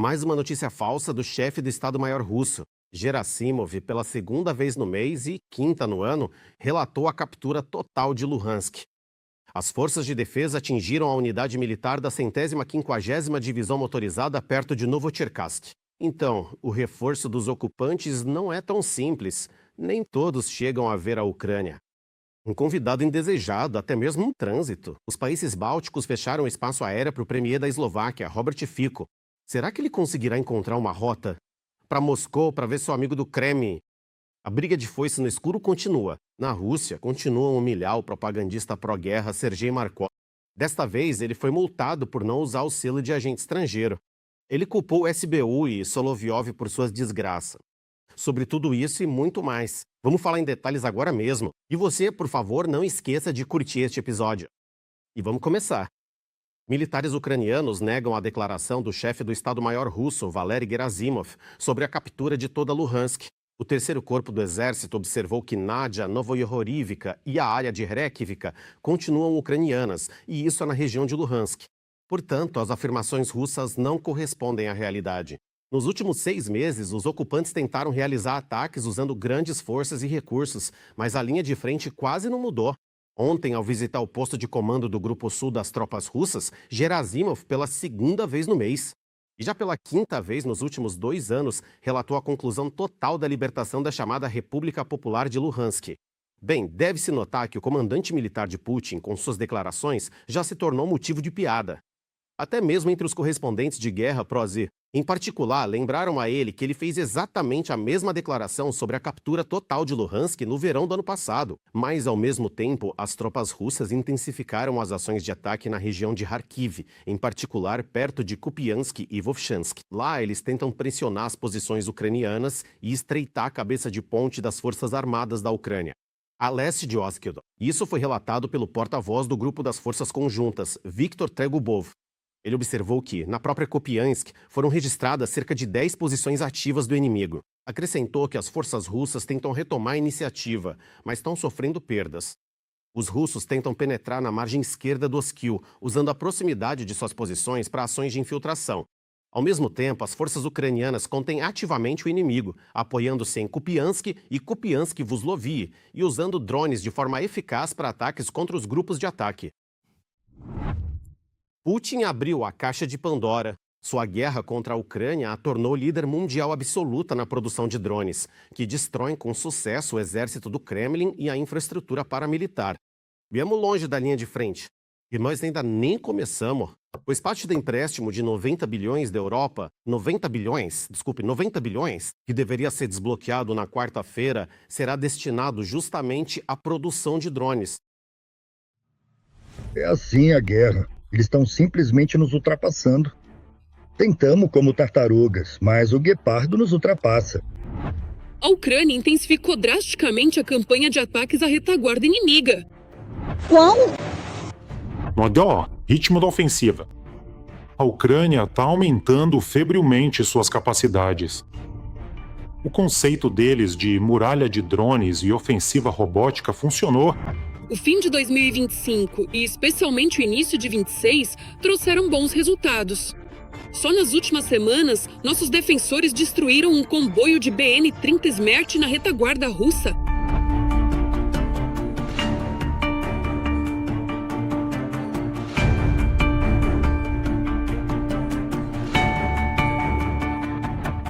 Mais uma notícia falsa do chefe do Estado-Maior russo. Gerasimov, pela segunda vez no mês e quinta no ano, relatou a captura total de Luhansk. As forças de defesa atingiram a unidade militar da 150ª Divisão Motorizada perto de Novocherkassk. Então, o reforço dos ocupantes não é tão simples. Nem todos chegam a ver a Ucrânia. Um convidado indesejado, até mesmo um trânsito. Os países bálticos fecharam espaço aéreo para o premier da Eslováquia, Robert Fico. Será que ele conseguirá encontrar uma rota para Moscou para ver seu amigo do Kremlin? A briga de foice no escuro continua. Na Rússia, continuam a humilhar o propagandista pró-guerra Sergei Markov. Desta vez, ele foi multado por não usar o selo de agente estrangeiro. Ele culpou o SBU e Solovyov por suas desgraças. Sobre tudo isso e muito mais. Vamos falar em detalhes agora mesmo. E você, por favor, não esqueça de curtir este episódio. E vamos começar. Militares ucranianos negam a declaração do chefe do Estado-Maior russo, Valery Gerasimov, sobre a captura de toda Luhansk. O terceiro corpo do exército observou que Nadia, Novoyohorivka e a área de Rekivka continuam ucranianas, e isso é na região de Luhansk. Portanto, as afirmações russas não correspondem à realidade. Nos últimos 6 meses, os ocupantes tentaram realizar ataques usando grandes forças e recursos, mas a linha de frente quase não mudou. Ontem, ao visitar o posto de comando do Grupo Sul das tropas russas, Gerasimov, pela segunda vez no mês, e já pela quinta vez nos últimos 2 anos, relatou a conclusão total da libertação da chamada República Popular de Luhansk. Bem, deve-se notar que o comandante militar de Putin, com suas declarações, já se tornou motivo de piada. Até mesmo entre os correspondentes de guerra pró-Z. Em particular, lembraram a ele que ele fez exatamente a mesma declaração sobre a captura total de Luhansk no verão do ano passado. Mas, ao mesmo tempo, as tropas russas intensificaram as ações de ataque na região de Kharkiv, em particular perto de Kupiansk e Vovchansk. Lá, eles tentam pressionar as posições ucranianas e estreitar a cabeça de ponte das forças armadas da Ucrânia, a leste de Oskil. Isso foi relatado pelo porta-voz do Grupo das Forças Conjuntas, Viktor Tregubov. Ele observou que, na própria Kupiansk, foram registradas cerca de 10 posições ativas do inimigo. Acrescentou que as forças russas tentam retomar a iniciativa, mas estão sofrendo perdas. Os russos tentam penetrar na margem esquerda do Oskil, usando a proximidade de suas posições para ações de infiltração. Ao mesmo tempo, as forças ucranianas contêm ativamente o inimigo, apoiando-se em Kupiansk e Kupiansk-Vuzlovie e usando drones de forma eficaz para ataques contra os grupos de ataque. Putin abriu a caixa de Pandora. Sua guerra contra a Ucrânia a tornou líder mundial absoluta na produção de drones, que destroem com sucesso o exército do Kremlin e a infraestrutura paramilitar. Viemos longe da linha de frente. E nós ainda nem começamos, pois parte do empréstimo de 90 bilhões da Europa, 90 bilhões, que deveria ser desbloqueado na quarta-feira, será destinado justamente à produção de drones. É assim a guerra. Eles estão simplesmente nos ultrapassando. Tentamos como tartarugas, mas o guepardo nos ultrapassa. A Ucrânia intensificou drasticamente a campanha de ataques à retaguarda inimiga. Qual? No ritmo da ofensiva. A Ucrânia está aumentando febrilmente suas capacidades. O conceito deles de muralha de drones e ofensiva robótica funcionou. O fim de 2025 e especialmente o início de 26 trouxeram bons resultados. Só nas últimas semanas, nossos defensores destruíram um comboio de BN-30 Smert na retaguarda russa.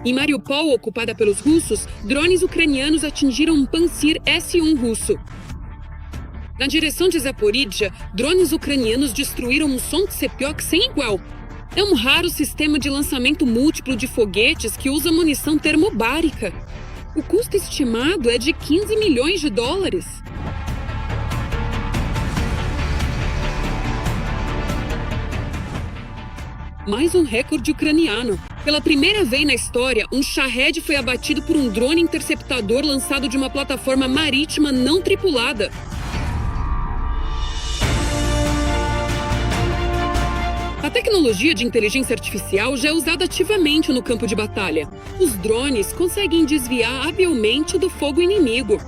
Em Mariupol, ocupada pelos russos, drones ucranianos atingiram um Pantsir S-1 russo. Na direção de Zaporizhia, drones ucranianos destruíram um Song-Tsepiok sem igual. É um raro sistema de lançamento múltiplo de foguetes que usa munição termobárica. O custo estimado é de 15 milhões de dólares. Mais um recorde ucraniano. Pela primeira vez na história, um Shahed foi abatido por um drone interceptador lançado de uma plataforma marítima não tripulada. A tecnologia de inteligência artificial já é usada ativamente no campo de batalha. Os drones conseguem desviar habilmente do fogo inimigo.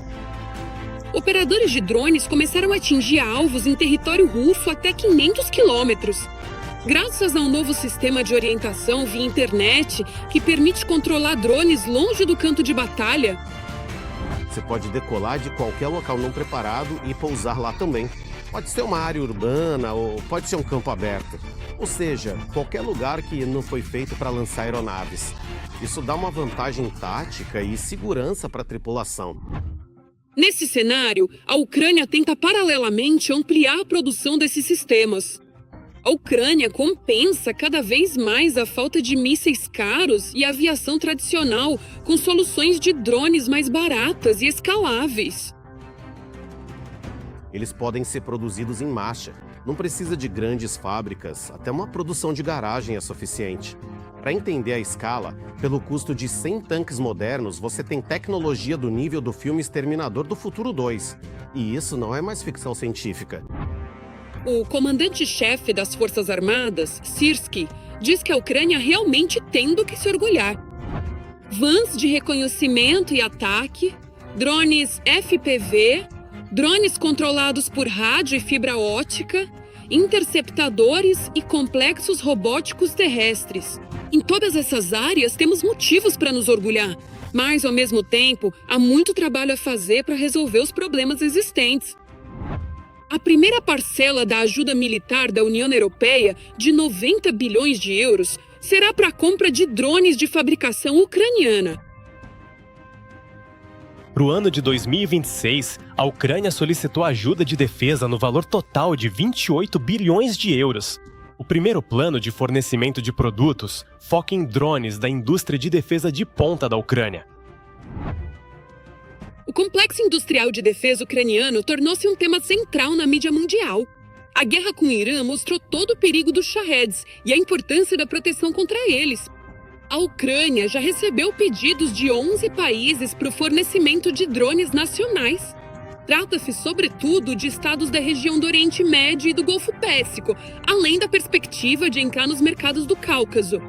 Operadores de drones começaram a atingir alvos em território russo até 500 quilômetros. Graças a um novo sistema de orientação via internet que permite controlar drones longe do campo de batalha, Você pode decolar de qualquer local não preparado e pousar lá também. Pode ser uma área urbana ou pode ser um campo aberto. Ou seja, qualquer lugar que não foi feito para lançar aeronaves. Isso dá uma vantagem tática e segurança para a tripulação. nesse cenário, a Ucrânia tenta paralelamente ampliar a produção desses sistemas. A Ucrânia compensa cada vez mais a falta de mísseis caros e aviação tradicional com soluções de drones mais baratas e escaláveis. Eles podem ser produzidos em massa. Não precisa de grandes fábricas, até uma produção de garagem é suficiente. Para entender a escala, pelo custo de 100 tanques modernos, você tem tecnologia do nível do filme Exterminador do Futuro 2. E isso não é mais ficção científica. O comandante-chefe das Forças Armadas, Syrskyi, diz que a Ucrânia realmente tem do que se orgulhar. Vans de reconhecimento e ataque, drones FPV, drones controlados por rádio e fibra óptica, interceptadores e complexos robóticos terrestres. Em todas essas áreas temos motivos para nos orgulhar, mas, ao mesmo tempo, há muito trabalho a fazer para resolver os problemas existentes. A primeira parcela da ajuda militar da União Europeia, de 90 bilhões de euros, será para a compra de drones de fabricação ucraniana. Para o ano de 2026, a Ucrânia solicitou ajuda de defesa no valor total de 28 bilhões de euros. O primeiro plano de fornecimento de produtos foca em drones da indústria de defesa de ponta da Ucrânia. O complexo industrial de defesa ucraniano tornou-se um tema central na mídia mundial. A guerra com o Irã mostrou todo o perigo dos Shahed e a importância da proteção contra eles. A Ucrânia já recebeu pedidos de 11 países para o fornecimento de drones nacionais. Trata-se, sobretudo, de estados da região do Oriente Médio e do Golfo Pérsico, além da perspectiva de entrar nos mercados do Cáucaso.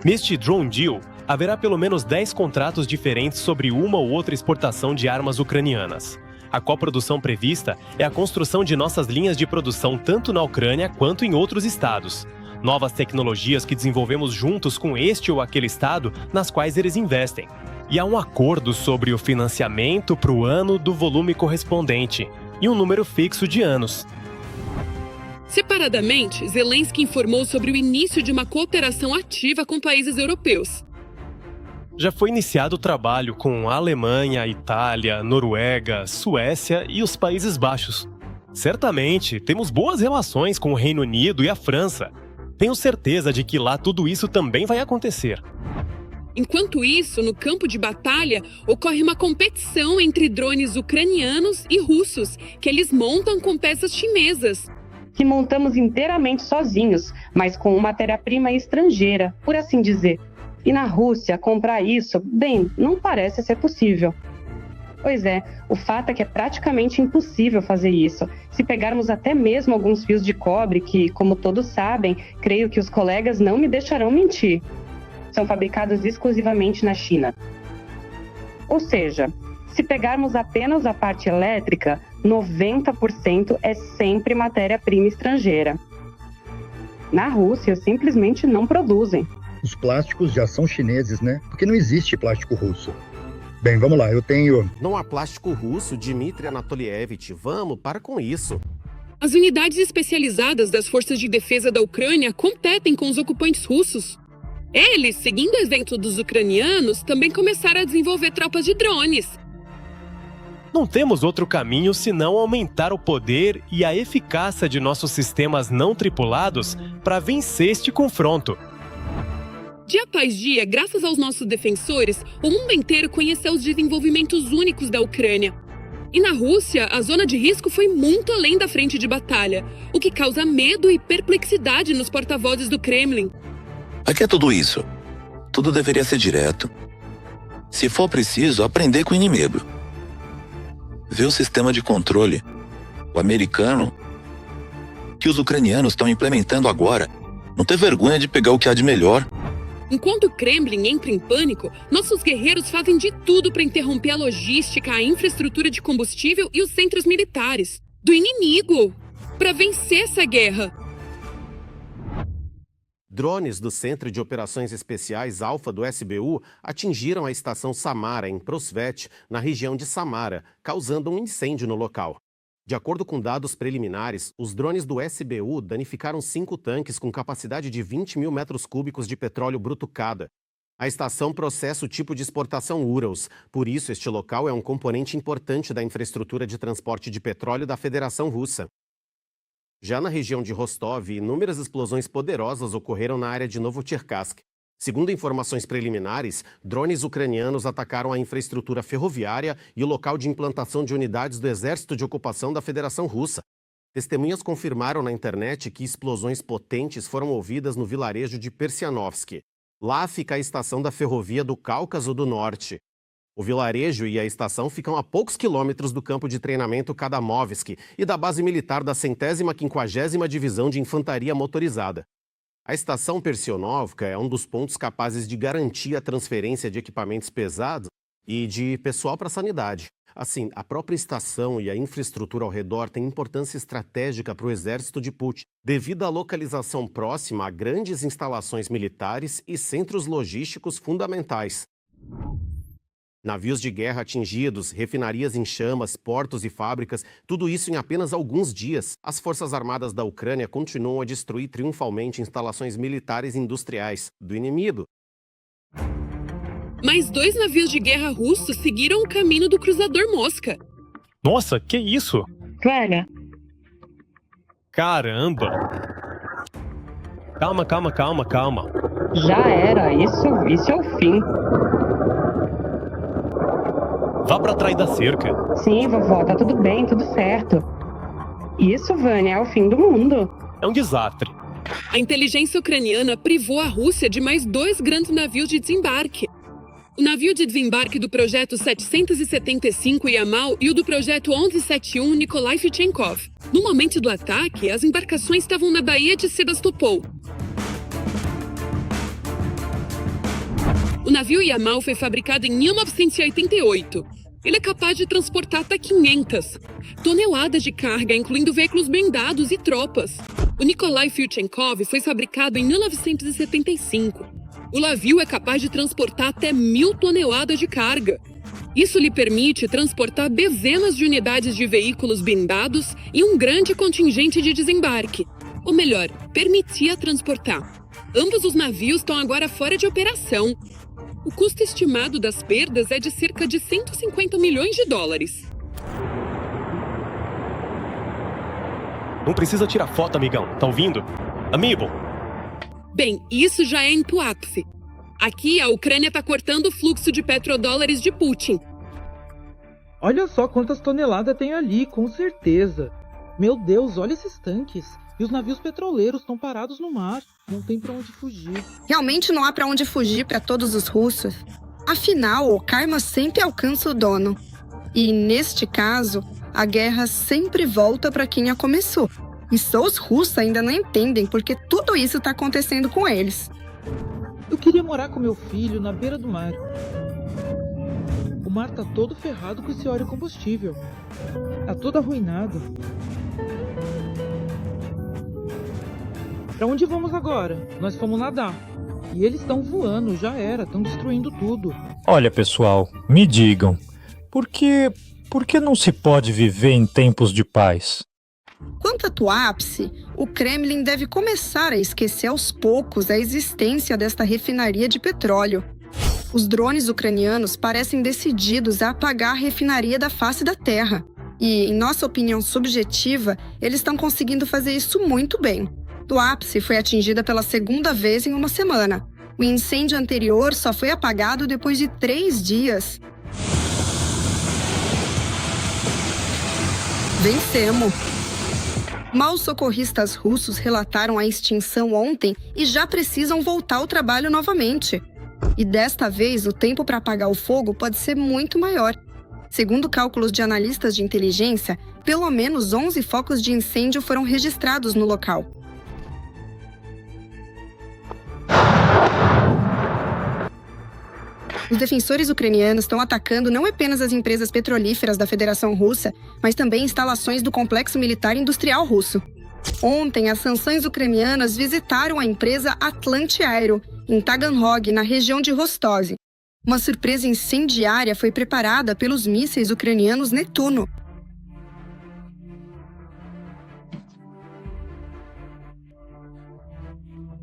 Neste Drone Deal, haverá pelo menos 10 contratos diferentes sobre uma ou outra exportação de armas ucranianas. A coprodução prevista é a construção de nossas linhas de produção tanto na Ucrânia quanto em outros estados. Novas tecnologias que desenvolvemos juntos com este ou aquele estado nas quais eles investem. E há um acordo sobre o financiamento para o ano do volume correspondente e um número fixo de anos. Separadamente, Zelensky informou sobre o início de uma cooperação ativa com países europeus. Já foi iniciado o trabalho com a Alemanha, Itália, Noruega, Suécia e os Países Baixos. Certamente, temos boas relações com o Reino Unido e a França. Tenho certeza de que lá tudo isso também vai acontecer. Enquanto isso, no campo de batalha, ocorre uma competição entre drones ucranianos e russos, que eles montam com peças chinesas. Que montamos inteiramente sozinhos, mas com matéria-prima estrangeira, por assim dizer. E na Rússia, comprar isso, bem, não parece ser possível. Pois é, o fato é que é praticamente impossível fazer isso. Se pegarmos até mesmo alguns fios de cobre, que, como todos sabem, creio que os colegas não me deixarão mentir, são fabricados exclusivamente na China. Ou seja, se pegarmos apenas a parte elétrica, 90% é sempre matéria-prima estrangeira. Na Rússia, simplesmente não produzem. Os plásticos já são chineses, né? Porque não existe plástico russo. Bem, vamos lá, eu tenho... Não há plástico russo, Dmitry Anatolievich. Vamos, para com isso. As unidades especializadas das forças de defesa da Ucrânia competem com os ocupantes russos. Eles, seguindo o exemplo dos ucranianos, também começaram a desenvolver tropas de drones. Não temos outro caminho senão aumentar o poder e a eficácia de nossos sistemas não tripulados para vencer este confronto. Dia após dia, graças aos nossos defensores, o mundo inteiro conheceu os desenvolvimentos únicos da Ucrânia. E na Rússia, a zona de risco foi muito além da frente de batalha, o que causa medo e perplexidade nos porta-vozes do Kremlin. Para que é tudo isso? Tudo deveria ser direto. Se for preciso, aprender com o inimigo. Ver o sistema de controle, o americano, que os ucranianos estão implementando agora. Não ter vergonha de pegar o que há de melhor. Enquanto o Kremlin entra em pânico, nossos guerreiros fazem de tudo para interromper a logística, a infraestrutura de combustível e os centros militares do inimigo, para vencer essa guerra. Drones do Centro de Operações Especiais Alfa do SBU atingiram a estação Samara, em Prosvet, na região de Samara, causando um incêndio no local. De acordo com dados preliminares, os drones do SBU danificaram 5 tanques com capacidade de 20 mil metros cúbicos de petróleo bruto cada. A estação processa o tipo de exportação Urals, por isso este local é um componente importante da infraestrutura de transporte de petróleo da Federação Russa. Já na região de Rostov, inúmeras explosões poderosas ocorreram na área de Novocherkassk. Segundo informações preliminares, drones ucranianos atacaram a infraestrutura ferroviária e o local de implantação de unidades do Exército de Ocupação da Federação Russa. Testemunhas confirmaram na internet que explosões potentes foram ouvidas no vilarejo de Persianovsk. Lá fica a estação da ferrovia do Cáucaso do Norte. O vilarejo e a estação ficam a poucos quilômetros do campo de treinamento Kadamovsk e da base militar da 150ª Divisão de Infantaria Motorizada. A estação Persionovka é um dos pontos capazes de garantir a transferência de equipamentos pesados e de pessoal para a sanidade. Assim, a própria estação e a infraestrutura ao redor têm importância estratégica para o exército de Putin, devido à localização próxima a grandes instalações militares e centros logísticos fundamentais. Navios de guerra atingidos, refinarias em chamas, portos e fábricas, tudo isso em apenas alguns dias. As Forças Armadas da Ucrânia continuam a destruir triunfalmente instalações militares e industriais do inimigo. Mais 2 navios de guerra russos seguiram o caminho do cruzador Mosca. Nossa, que isso? Velha, Caramba! Calma. já era. Isso é o fim. Vá pra trás da cerca. Sim, vovó, tá tudo bem, tudo certo. Isso, Vânia, é o fim do mundo. É um desastre. A inteligência ucraniana privou a Rússia de mais 2 grandes navios de desembarque. O navio de desembarque do projeto 775 Yamal e o do projeto 1171 Nikolai Fichenkov. No momento do ataque, as embarcações estavam na Baía de Sebastopol. O navio Yamal foi fabricado em 1988. Ele é capaz de transportar até 500 toneladas de carga, incluindo veículos blindados e tropas. O Nikolai Fichenkov foi fabricado em 1975. O navio é capaz de transportar até 1.000 toneladas de carga. Isso lhe permite transportar dezenas de unidades de veículos blindados e um grande contingente de desembarque. Ou melhor, permitia transportar. Ambos os navios estão agora fora de operação. O custo estimado das perdas é de cerca de 150 milhões de dólares. Não precisa tirar foto, amigão. Tá ouvindo? Amiibo! Bem, isso já é em Tuapse. Aqui, a Ucrânia está cortando o fluxo de petrodólares de Putin. Olha só quantas toneladas tem ali, com certeza. Meu Deus, olha esses tanques. E os navios petroleiros estão parados no mar. Não tem pra onde fugir. Realmente não há pra onde fugir para todos os russos. Afinal, o karma sempre alcança o dono. E, neste caso, a guerra sempre volta para quem a começou. E só os russos ainda não entendem porque tudo isso tá acontecendo com eles. Eu queria morar com meu filho na beira do mar. O mar tá todo ferrado com esse óleo combustível. Tá todo arruinado. Pra onde vamos agora? Nós fomos nadar. E eles estão voando, já era, estão destruindo tudo. Olha, pessoal, me digam, por que não se pode viver em tempos de paz? Quanto a Tuapse, o Kremlin deve começar a esquecer aos poucos a existência desta refinaria de petróleo. Os drones ucranianos parecem decididos a apagar a refinaria da face da terra. E, em nossa opinião subjetiva, eles estão conseguindo fazer isso muito bem. Tuapse foi atingida pela 2ª vez em uma semana. O incêndio anterior só foi apagado depois de 3 dias. Vencemos! Mal os socorristas russos relataram a extinção ontem e já precisam voltar ao trabalho novamente. E desta vez, o tempo para apagar o fogo pode ser muito maior. Segundo cálculos de analistas de inteligência, pelo menos 11 focos de incêndio foram registrados no local. Os defensores ucranianos estão atacando não apenas as empresas petrolíferas da Federação Russa, mas também instalações do complexo militar industrial russo. Ontem, as sanções ucranianas visitaram a empresa Atlant Aero, em Taganrog, na região de Rostov. Uma surpresa incendiária foi preparada pelos mísseis ucranianos Netuno.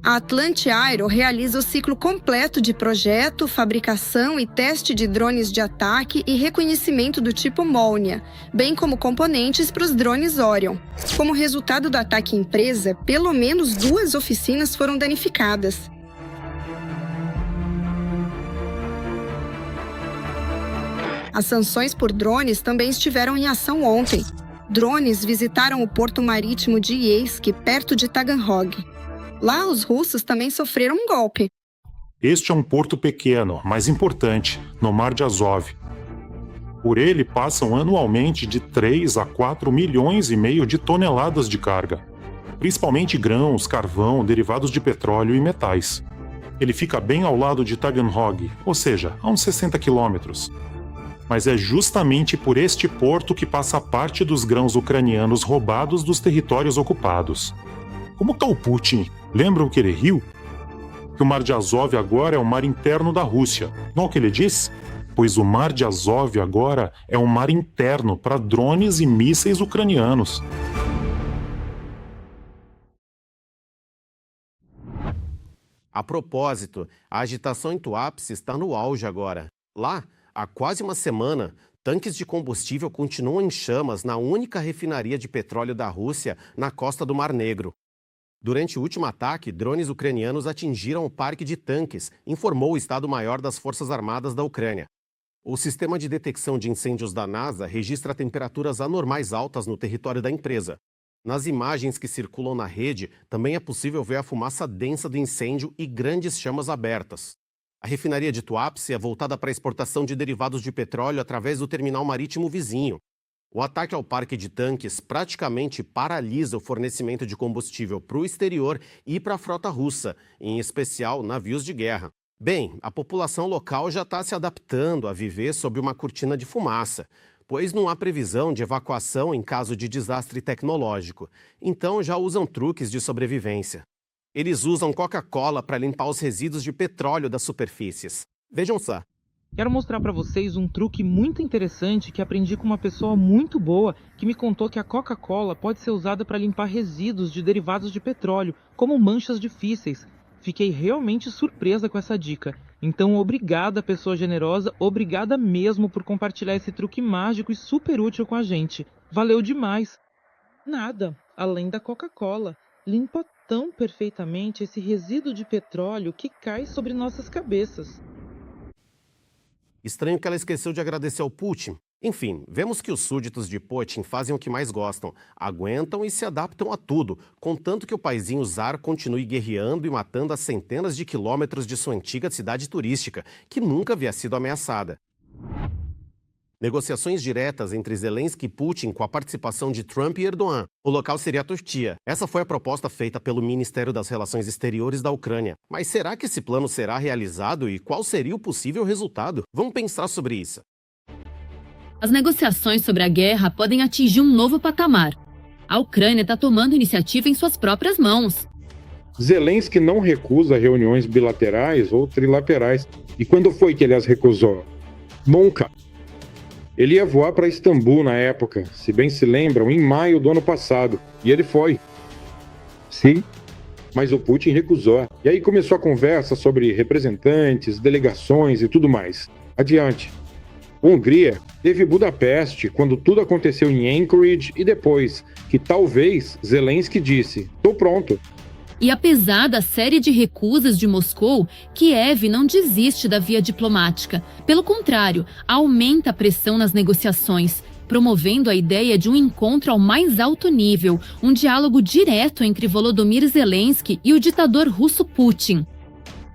A Atlant Aero realiza o ciclo completo de projeto, fabricação e teste de drones de ataque e reconhecimento do tipo Molnia, bem como componentes para os drones Orion. Como resultado do ataque à empresa, pelo menos 2 oficinas foram danificadas. As sanções por drones também estiveram em ação ontem. Drones visitaram o porto marítimo de Yeisk, perto de Taganrog. Lá, os russos também sofreram um golpe. Este é um porto pequeno, mas importante, no Mar de Azov. Por ele passam anualmente de 3 a 4 milhões e meio de toneladas de carga, principalmente grãos, carvão, derivados de petróleo e metais. Ele fica bem ao lado de Taganrog, ou seja, a uns 60 quilômetros. Mas é justamente por este porto que passa parte dos grãos ucranianos roubados dos territórios ocupados. Como está o Putin? Lembram que ele riu? Que o Mar de Azov agora é o mar interno da Rússia. Não é o que ele disse? Pois o Mar de Azov agora é um mar interno para drones e mísseis ucranianos. A propósito, a agitação em Tuapse está no auge agora. Lá, há quase uma semana, tanques de combustível continuam em chamas na única refinaria de petróleo da Rússia na costa do Mar Negro. Durante o último ataque, drones ucranianos atingiram o parque de tanques, informou o Estado-Maior das Forças Armadas da Ucrânia. O sistema de detecção de incêndios da NASA registra temperaturas anormais altas no território da empresa. Nas imagens que circulam na rede, também é possível ver a fumaça densa do incêndio e grandes chamas abertas. A refinaria de Tuapse é voltada para a exportação de derivados de petróleo através do terminal marítimo vizinho. O ataque ao parque de tanques praticamente paralisa o fornecimento de combustível para o exterior e para a frota russa, em especial navios de guerra. Bem, a população local já está se adaptando a viver sob uma cortina de fumaça, pois não há previsão de evacuação em caso de desastre tecnológico. Então já usam truques de sobrevivência. Eles usam Coca-Cola para limpar os resíduos de petróleo das superfícies. Vejam só. Quero mostrar para vocês um truque muito interessante que aprendi com uma pessoa muito boa que me contou que a Coca-Cola pode ser usada para limpar resíduos de derivados de petróleo, como manchas difíceis. Fiquei realmente surpresa com essa dica. Então, obrigada, pessoa generosa, obrigada mesmo por compartilhar esse truque mágico e super útil com a gente. Valeu demais! Nada, além da Coca-Cola, limpa tão perfeitamente esse resíduo de petróleo que cai sobre nossas cabeças. Estranho que ela esqueceu de agradecer ao Putin. Enfim, vemos que os súditos de Putin fazem o que mais gostam, aguentam e se adaptam a tudo, contanto que o paizinho Tsar continue guerreando e matando a centenas de quilômetros de sua antiga cidade turística, que nunca havia sido ameaçada. Negociações diretas entre Zelensky e Putin com a participação de Trump e Erdogan. O local seria a Turquia. Essa foi a proposta feita pelo Ministério das Relações Exteriores da Ucrânia. Mas será que esse plano será realizado e qual seria o possível resultado? Vamos pensar sobre isso. As negociações sobre a guerra podem atingir um novo patamar. A Ucrânia está tomando iniciativa em suas próprias mãos. Zelensky não recusa reuniões bilaterais ou trilaterais. E quando foi que ele as recusou? Nunca. Ele ia voar para Istambul na época, se bem se lembram, em maio do ano passado. E ele foi. Sim. Mas o Putin recusou. E aí começou a conversa sobre representantes, delegações e tudo mais. Adiante. Hungria teve Budapeste quando tudo aconteceu em Anchorage e depois, que talvez Zelensky disse, "Tô pronto". E apesar da série de recusas de Moscou, Kiev não desiste da via diplomática. Pelo contrário, aumenta a pressão nas negociações, promovendo a ideia de um encontro ao mais alto nível, um diálogo direto entre Volodymyr Zelensky e o ditador russo Putin.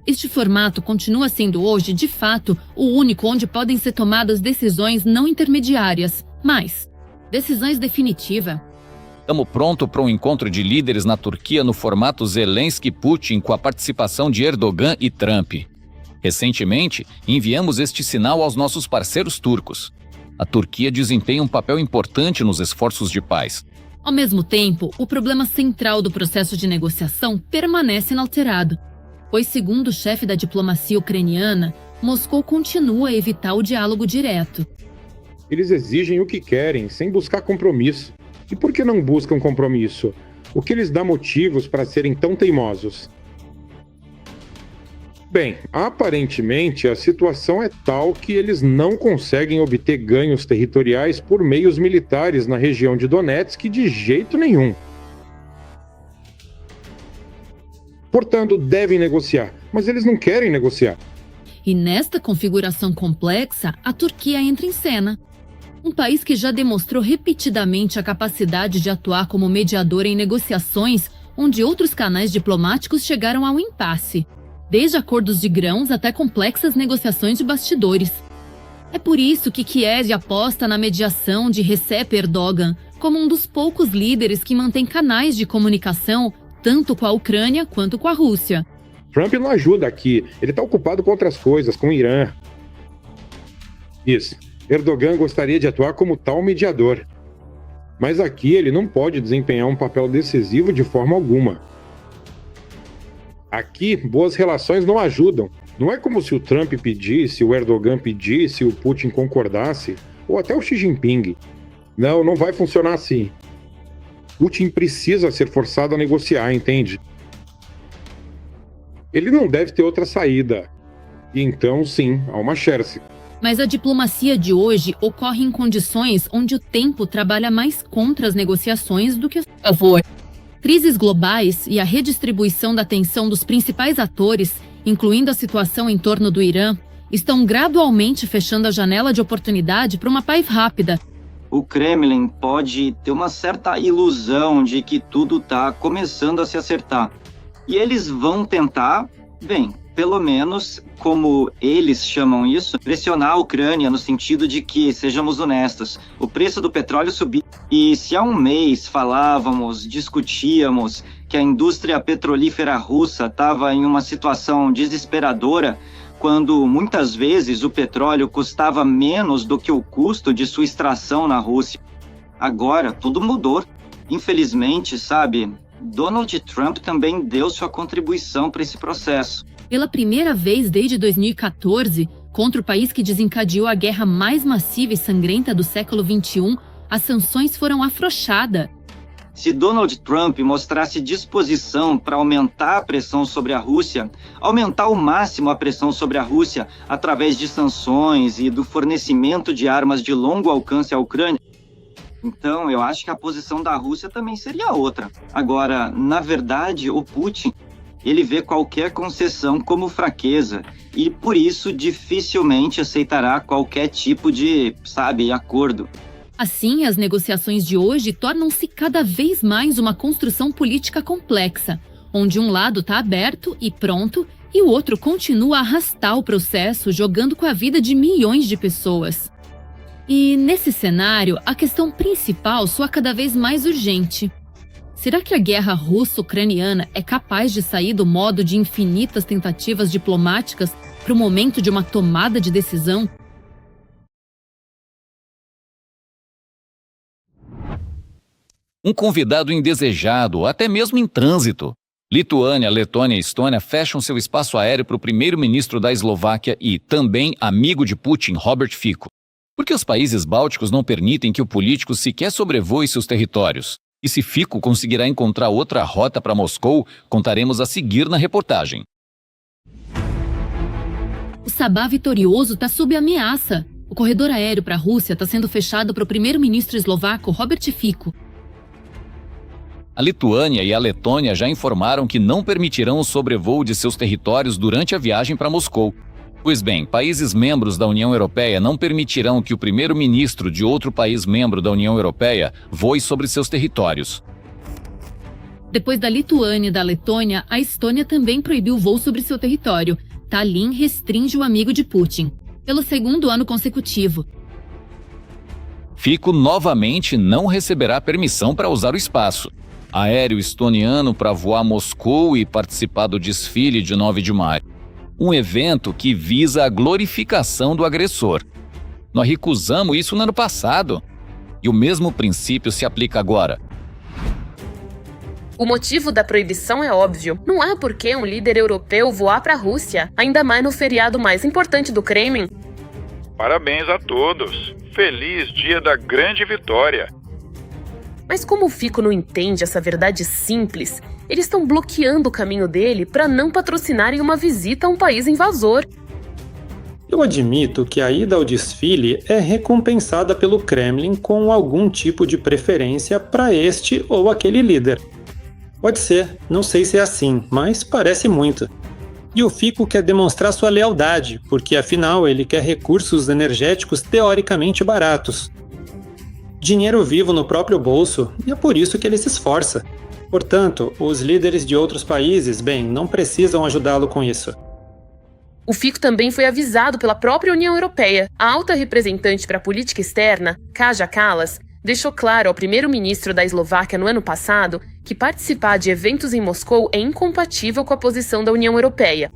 Este formato continua sendo hoje, de fato, o único onde podem ser tomadas decisões não intermediárias, mas decisões definitivas. Estamos prontos para um encontro de líderes na Turquia no formato Zelensky-Putin com a participação de Erdogan e Trump. Recentemente, enviamos este sinal aos nossos parceiros turcos. A Turquia desempenha um papel importante nos esforços de paz. Ao mesmo tempo, o problema central do processo de negociação permanece inalterado, pois, segundo o chefe da diplomacia ucraniana, Moscou continua a evitar o diálogo direto. Eles exigem o que querem, sem buscar compromisso. E por que não buscam compromisso? O que lhes dá motivos para serem tão teimosos? Bem, aparentemente a situação é tal que eles não conseguem obter ganhos territoriais por meios militares na região de Donetsk de jeito nenhum. Portanto, devem negociar, mas eles não querem negociar. E nesta configuração complexa, a Turquia entra em cena. Um país que já demonstrou repetidamente a capacidade de atuar como mediador em negociações onde outros canais diplomáticos chegaram ao impasse, desde acordos de grãos até complexas negociações de bastidores. É por isso que Kiev aposta na mediação de Recep Erdogan como um dos poucos líderes que mantém canais de comunicação tanto com a Ucrânia quanto com a Rússia. Trump não ajuda aqui, ele está ocupado com outras coisas, com o Irã. Isso. Erdogan gostaria de atuar como tal mediador. Mas aqui ele não pode desempenhar um papel decisivo de forma alguma. Aqui, boas relações não ajudam. Não é como se o Trump pedisse, o Erdogan pedisse, o Putin concordasse, ou até o Xi Jinping. Não, não vai funcionar assim. Putin precisa ser forçado a negociar, entende? Ele não deve ter outra saída. E então, sim, há uma chance. Mas a diplomacia de hoje ocorre em condições onde o tempo trabalha mais contra as negociações do que a favor. Crises globais e a redistribuição da atenção dos principais atores, incluindo a situação em torno do Irã, estão gradualmente fechando a janela de oportunidade para uma paz rápida. O Kremlin pode ter uma certa ilusão de que tudo está começando a se acertar. E eles vão tentar, bem, pelo menos, como eles chamam isso, pressionar a Ucrânia no sentido de que, sejamos honestos, o preço do petróleo subiu. E se há um mês falávamos, discutíamos que a indústria petrolífera russa estava em uma situação desesperadora, quando muitas vezes o petróleo custava menos do que o custo de sua extração na Rússia. Agora, tudo mudou. Infelizmente, sabe, Donald Trump também deu sua contribuição para esse processo. Pela primeira vez desde 2014, contra o país que desencadeou a guerra mais massiva e sangrenta do século XXI, as sanções foram afrouxadas. Se Donald Trump mostrasse disposição para aumentar a pressão sobre a Rússia, aumentar ao máximo a pressão sobre a Rússia através de sanções e do fornecimento de armas de longo alcance à Ucrânia, então eu acho que a posição da Rússia também seria outra. Agora, na verdade, o Putin, ele vê qualquer concessão como fraqueza e, por isso, dificilmente aceitará qualquer tipo de, acordo. Assim, as negociações de hoje tornam-se cada vez mais uma construção política complexa, onde um lado está aberto e pronto e o outro continua a arrastar o processo, jogando com a vida de milhões de pessoas. E, nesse cenário, a questão principal soa cada vez mais urgente. Será que a guerra russo-ucraniana é capaz de sair do modo de infinitas tentativas diplomáticas para o momento de uma tomada de decisão? Um convidado indesejado, até mesmo em trânsito. Lituânia, Letônia e Estônia fecham seu espaço aéreo para o primeiro-ministro da Eslováquia e, também, amigo de Putin, Robert Fico. Por que os países bálticos não permitem que o político sequer sobrevoe seus territórios? E se Fico conseguirá encontrar outra rota para Moscou, contaremos a seguir na reportagem. O Sabá vitorioso está sob ameaça. O corredor aéreo para a Rússia está sendo fechado para o primeiro-ministro eslovaco Robert Fico. A Lituânia e a Letônia já informaram que não permitirão o sobrevoo de seus territórios durante a viagem para Moscou. Pois bem, países membros da União Europeia não permitirão que o primeiro-ministro de outro país membro da União Europeia voe sobre seus territórios. Depois da Lituânia e da Letônia, a Estônia também proibiu o voo sobre seu território. Tallinn restringe o amigo de Putin, pelo segundo ano consecutivo. Fico novamente não receberá permissão para usar o espaço aéreo estoniano para voar a Moscou e participar do desfile de 9 de maio. Um evento que visa a glorificação do agressor. Nós recusamos isso no ano passado. E o mesmo princípio se aplica agora. O motivo da proibição é óbvio. Não há por que um líder europeu voar para a Rússia, ainda mais no feriado mais importante do Kremlin. Parabéns a todos. Feliz dia da grande vitória. Mas como o Fico não entende essa verdade simples, eles estão bloqueando o caminho dele para não patrocinarem uma visita a um país invasor. Eu admito que a ida ao desfile é recompensada pelo Kremlin com algum tipo de preferência para este ou aquele líder. Pode ser, não sei se é assim, mas parece muito. E o Fico quer demonstrar sua lealdade, porque afinal ele quer recursos energéticos teoricamente baratos. Dinheiro vivo no próprio bolso, e é por isso que ele se esforça. Portanto, os líderes de outros países, não precisam ajudá-lo com isso. O Fico também foi avisado pela própria União Europeia. A alta representante para a política externa, Kaja Kallas, deixou claro ao primeiro-ministro da Eslováquia no ano passado que participar de eventos em Moscou é incompatível com a posição da União Europeia.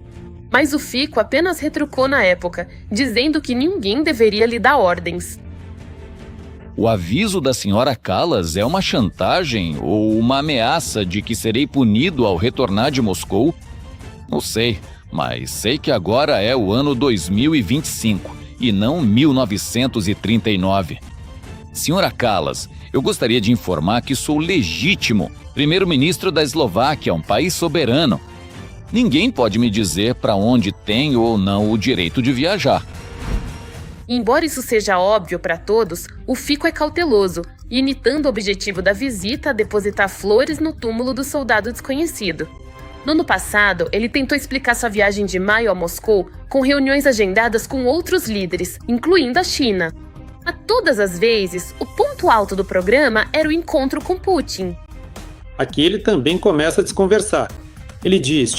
Mas o Fico apenas retrucou na época, dizendo que ninguém deveria lhe dar ordens. O aviso da senhora Kallas é uma chantagem ou uma ameaça de que serei punido ao retornar de Moscou? Não sei, mas sei que agora é o ano 2025 e não 1939. Senhora Kallas, eu gostaria de informar que sou legítimo primeiro-ministro da Eslováquia, um país soberano. Ninguém pode me dizer para onde tenho ou não o direito de viajar. Embora isso seja óbvio para todos, o Fico é cauteloso, imitando o objetivo da visita a depositar flores no túmulo do soldado desconhecido. No ano passado, ele tentou explicar sua viagem de maio a Moscou com reuniões agendadas com outros líderes, incluindo a China. A todas as vezes, o ponto alto do programa era o encontro com Putin. Aqui ele também começa a desconversar. Ele diz,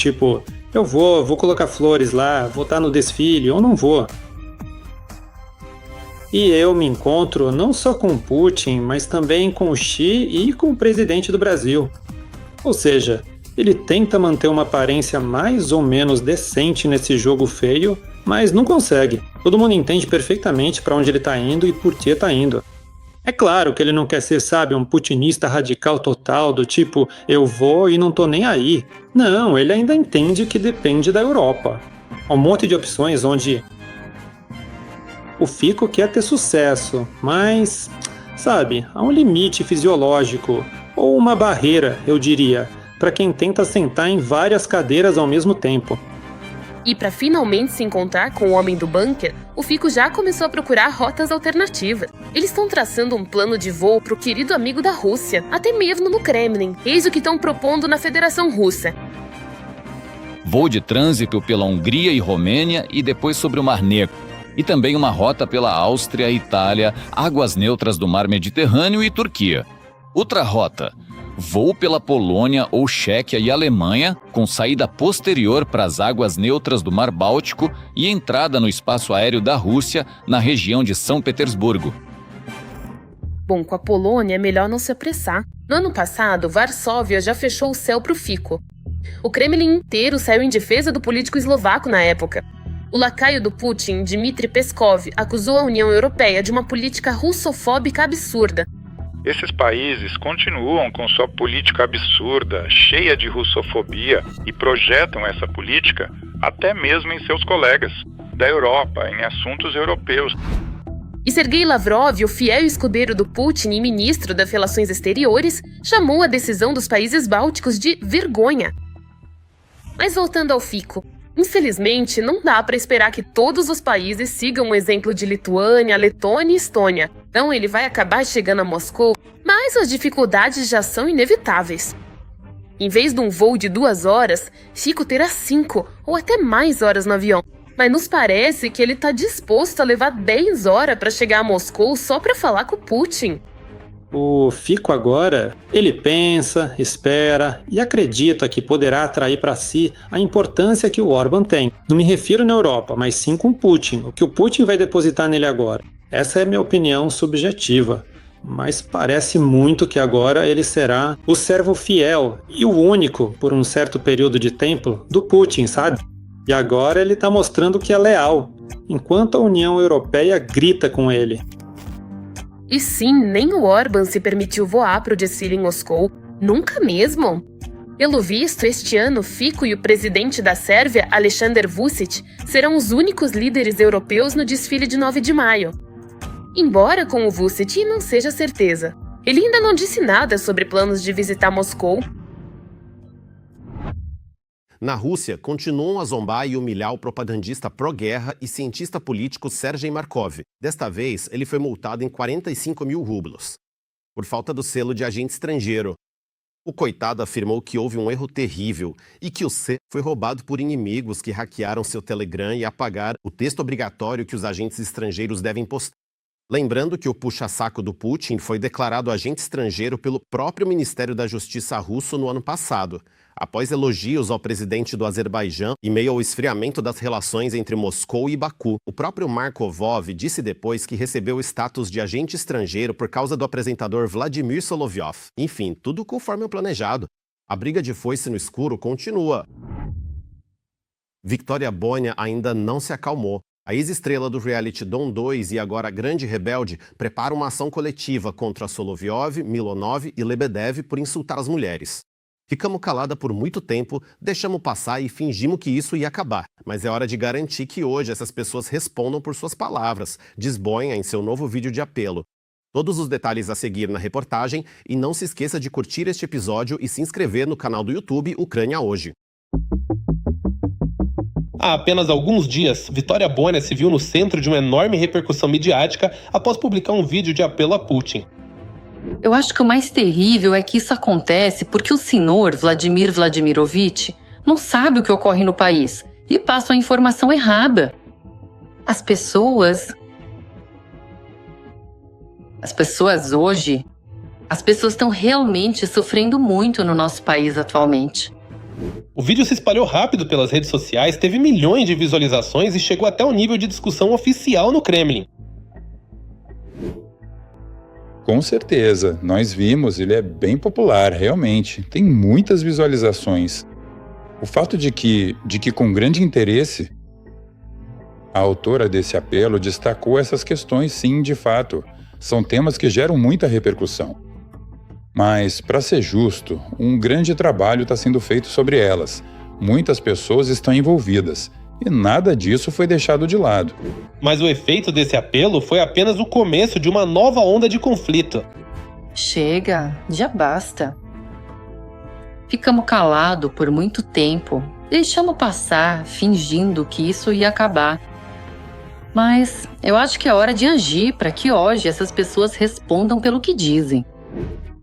eu vou colocar flores lá, vou estar no desfile ou não vou. E eu me encontro não só com Putin, mas também com o Xi e com o presidente do Brasil. Ou seja, ele tenta manter uma aparência mais ou menos decente nesse jogo feio, mas não consegue. Todo mundo entende perfeitamente para onde ele está indo e por que está indo. É claro que ele não quer ser, um putinista radical total, do tipo, eu vou e não tô nem aí. Não, ele ainda entende que depende da Europa. Há um monte de opções onde o Fico quer ter sucesso, mas, há um limite fisiológico, ou uma barreira, eu diria, para quem tenta sentar em várias cadeiras ao mesmo tempo. E para finalmente se encontrar com o homem do bunker, o Fico já começou a procurar rotas alternativas. Eles estão traçando um plano de voo para o querido amigo da Rússia, até mesmo no Kremlin. Eis o que estão propondo na Federação Russa. Voo de trânsito pela Hungria e Romênia e depois sobre o Mar Negro. E também uma rota pela Áustria, Itália, águas neutras do Mar Mediterrâneo e Turquia. Outra rota, voo pela Polônia ou Chequia e Alemanha, com saída posterior para as águas neutras do Mar Báltico e entrada no espaço aéreo da Rússia, na região de São Petersburgo. Bom, com a Polônia é melhor não se apressar. No ano passado, Varsóvia já fechou o céu para o Fico. O Kremlin inteiro saiu em defesa do político eslovaco na época. O lacaio do Putin, Dmitry Peskov, acusou a União Europeia de uma política russofóbica absurda. Esses países continuam com sua política absurda, cheia de russofobia, e projetam essa política até mesmo em seus colegas da Europa, em assuntos europeus. E Sergei Lavrov, o fiel escudeiro do Putin e ministro das Relações Exteriores, chamou a decisão dos países bálticos de vergonha. Mas voltando ao Fico, infelizmente não dá para esperar que todos os países sigam o exemplo de Lituânia, Letônia e Estônia. Então ele vai acabar chegando a Moscou, mas as dificuldades já são inevitáveis. Em vez de um voo de 2 horas, Fico terá 5 ou até mais horas no avião. Mas nos parece que ele está disposto a levar 10 horas para chegar a Moscou só para falar com o Putin. O Fico agora, ele pensa, espera e acredita que poderá atrair para si a importância que o Orbán tem. Não me refiro na Europa, mas sim com Putin, o que o Putin vai depositar nele agora. Essa é minha opinião subjetiva, mas parece muito que agora ele será o servo fiel e o único, por um certo período de tempo, do Putin, sabe? E agora ele está mostrando que é leal, enquanto a União Europeia grita com ele. E sim, nem o Orbán se permitiu voar para o desfile em Moscou, Nunca mesmo. Pelo visto, este ano, Fico e o presidente da Sérvia, Aleksandar Vučić, serão os únicos líderes europeus no desfile de 9 de maio. Embora com o Vučić não seja certeza. Ele ainda não disse nada sobre planos de visitar Moscou. Na Rússia, continuam a zombar e humilhar o propagandista pró-guerra e cientista político Sergei Markov. Desta vez, ele foi multado em 45 mil rublos, por falta do selo de agente estrangeiro. O coitado afirmou que houve um erro terrível e que o C foi roubado por inimigos que hackearam seu Telegram e apagaram o texto obrigatório que os agentes estrangeiros devem postar. Lembrando que o puxa-saco do Putin foi declarado agente estrangeiro pelo próprio Ministério da Justiça russo no ano passado, após elogios ao presidente do Azerbaijão e meio ao esfriamento das relações entre Moscou e Baku. O próprio Markovov disse depois que recebeu o status de agente estrangeiro por causa do apresentador Vladimir Solovyov. Enfim, tudo conforme o planejado. A briga de foice no escuro continua. Victoria Bonia ainda não se acalmou. A ex-estrela do reality Dom 2 e agora grande rebelde prepara uma ação coletiva contra Solovyov, Milonov e Lebedev por insultar as mulheres. Ficamos caladas por muito tempo, deixamos passar e fingimos que isso ia acabar. Mas é hora de garantir que hoje essas pessoas respondam por suas palavras, diz Bonia em seu novo vídeo de apelo. Todos os detalhes a seguir na reportagem e não se esqueça de curtir este episódio e se inscrever no canal do YouTube Ucrânia Hoje. Há apenas alguns dias, Victoria Bonia se viu no centro de uma enorme repercussão midiática após publicar um vídeo de apelo a Putin. Eu acho que o mais terrível é que isso acontece porque o senhor Vladimir Vladimirovich não sabe o que ocorre no país e passa a informação errada. As pessoas hoje, as pessoas estão realmente sofrendo muito no nosso país atualmente. O vídeo se espalhou rápido pelas redes sociais, teve milhões de visualizações e chegou até o nível de discussão oficial no Kremlin. Com certeza, nós vimos, ele é bem popular, realmente. Tem muitas visualizações. O fato de que com grande interesse, a autora desse apelo destacou essas questões, sim, de fato. São temas que geram muita repercussão. Mas, para ser justo, um grande trabalho está sendo feito sobre elas. Muitas pessoas estão envolvidas. E nada disso foi deixado de lado. Mas o efeito desse apelo foi apenas o começo de uma nova onda de conflito. Chega, já basta. Ficamos calados por muito tempo, deixamos passar, fingindo que isso ia acabar. Mas eu acho que é hora de agir para que hoje essas pessoas respondam pelo que dizem.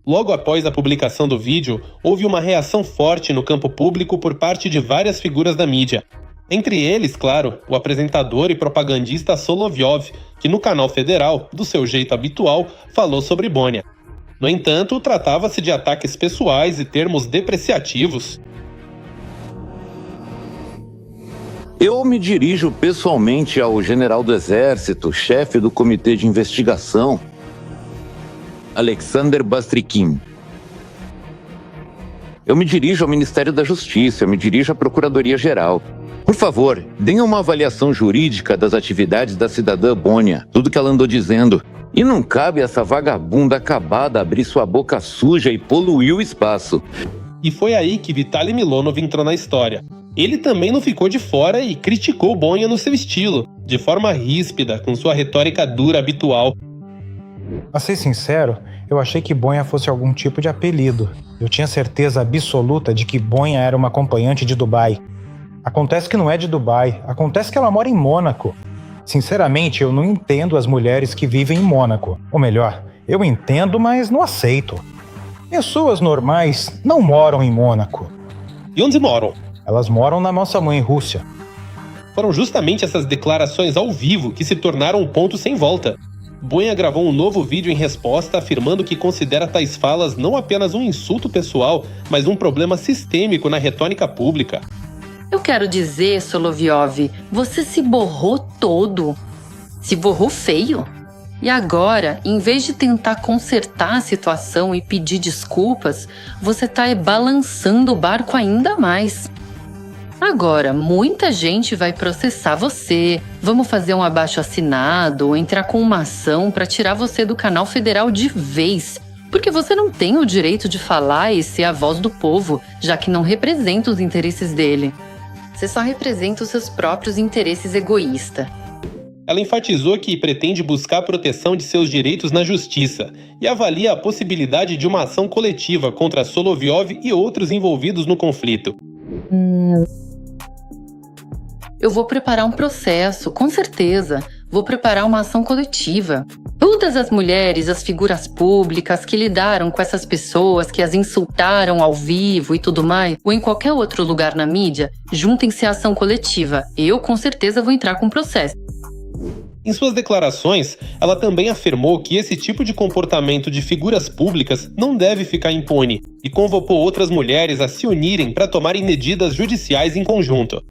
Logo após a publicação do vídeo, houve uma reação forte no campo público por parte de várias figuras da mídia. Entre eles, claro, o apresentador e propagandista Solovyov, que no canal federal, do seu jeito habitual, falou sobre Bonia. No entanto, tratava-se de ataques pessoais e termos depreciativos. Eu me dirijo pessoalmente ao general do Exército, chefe do Comitê de Investigação, Alexander Bastrikin. Eu me dirijo ao Ministério da Justiça, eu me dirijo à Procuradoria-Geral. Por favor, deem uma avaliação jurídica das atividades da cidadã Bonia, tudo que ela andou dizendo. E não cabe essa vagabunda acabada abrir sua boca suja e poluir o espaço. E foi aí que Vitaly Milonov entrou na história. Ele também não ficou de fora e criticou Bonia no seu estilo, de forma ríspida, com sua retórica dura habitual. A ser sincero, eu achei que Bonia fosse algum tipo de apelido. Eu tinha certeza absoluta de que Bonia era uma acompanhante de Dubai. Acontece que não é de Dubai, acontece que ela mora em Mônaco. Sinceramente, eu não entendo as mulheres que vivem em Mônaco. Ou melhor, eu entendo, mas não aceito. Pessoas normais não moram em Mônaco. E onde moram? Elas moram na nossa mãe Rússia. Foram justamente essas declarações ao vivo que se tornaram um ponto sem volta. Bonia gravou um novo vídeo em resposta afirmando que considera tais falas não apenas um insulto pessoal, mas um problema sistêmico na retórica pública. Eu quero dizer, Solovyov, você se borrou todo. Se borrou feio. E agora, em vez de tentar consertar a situação e pedir desculpas, você tá balançando o barco ainda mais. Agora, muita gente vai processar você. Vamos fazer um abaixo-assinado ou entrar com uma ação para tirar você do canal federal de vez. Porque você não tem o direito de falar e ser a voz do povo, já que não representa os interesses dele. Você só representa os seus próprios interesses egoístas. Ela enfatizou que pretende buscar a proteção de seus direitos na justiça e avalia a possibilidade de uma ação coletiva contra Solovyov e outros envolvidos no conflito. Eu vou preparar um processo, com certeza. Vou preparar uma ação coletiva. Todas as mulheres, as figuras públicas que lidaram com essas pessoas, que as insultaram ao vivo e tudo mais, ou em qualquer outro lugar na mídia, juntem-se à ação coletiva. Eu, com certeza, vou entrar com um processo. Em suas declarações, ela também afirmou que esse tipo de comportamento de figuras públicas não deve ficar impune e convocou outras mulheres a se unirem para tomarem medidas judiciais em conjunto.